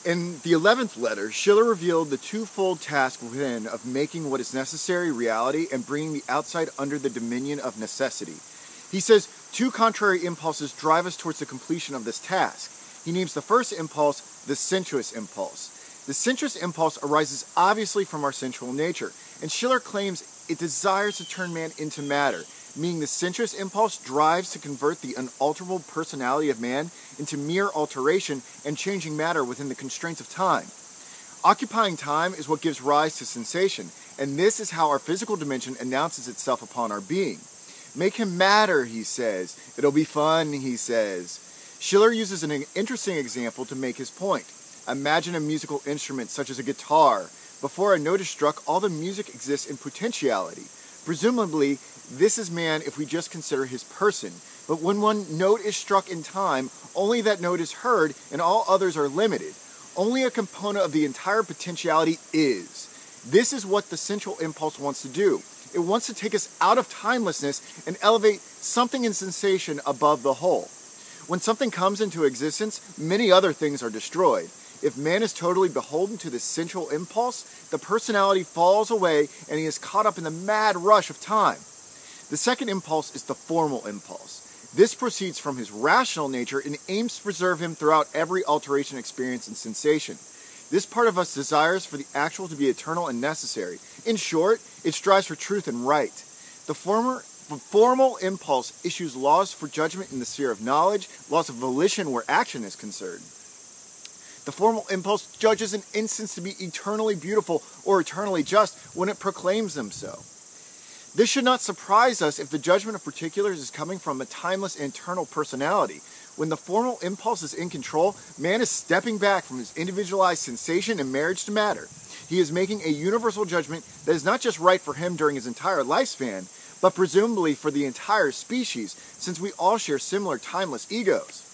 In the 11th letter, Schiller revealed the twofold task within of making what is necessary reality and bringing the outside under the dominion of necessity. He says two contrary impulses drive us towards the completion of this task. He names the first impulse the sensuous impulse. The sensuous impulse arises obviously from our sensual nature, and Schiller claims it desires to turn man into matter, meaning the sensuous impulse drives to convert the unalterable personality of man into mere alteration and changing matter within the constraints of time. Occupying time is what gives rise to sensation, and this is how our physical dimension announces itself upon our being. Make him matter, he says. It'll be fun, he says. Schiller uses an interesting example to make his point. Imagine a musical instrument such as a guitar. Before a note is struck, all the music exists in potentiality. Presumably, this is man if we just consider his person. But when one note is struck in time, only that note is heard and all others are limited. Only a component of the entire potentiality is. This is what the sensual impulse wants to do. It wants to take us out of timelessness and elevate something in sensation above the whole. When something comes into existence, many other things are destroyed. If man is totally beholden to this sensual impulse, the personality falls away and he is caught up in the mad rush of time. The second impulse is the formal impulse. This proceeds from his rational nature and aims to preserve him throughout every alteration, experience, and sensation. This part of us desires for the actual to be eternal and necessary. In short, it strives for truth and right. The formal impulse issues laws for judgment in the sphere of knowledge, laws of volition where action is concerned. The formal impulse judges an instance to be eternally beautiful or eternally just when it proclaims them so. This should not surprise us if the judgment of particulars is coming from a timeless and eternal personality. When the formal impulse is in control, man is stepping back from his individualized sensation and marriage to matter. He is making a universal judgment that is not just right for him during his entire lifespan, but presumably for the entire species, since we all share similar timeless egos.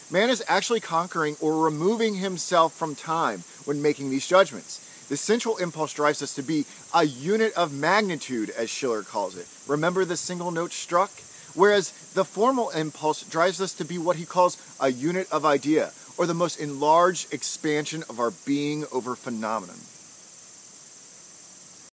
Man is actually conquering or removing himself from time when making these judgments. The sensual impulse drives us to be a unit of magnitude, as Schiller calls it. Remember the single note struck? Whereas the formal impulse drives us to be what he calls a unit of idea, or the most enlarged expansion of our being over phenomenon.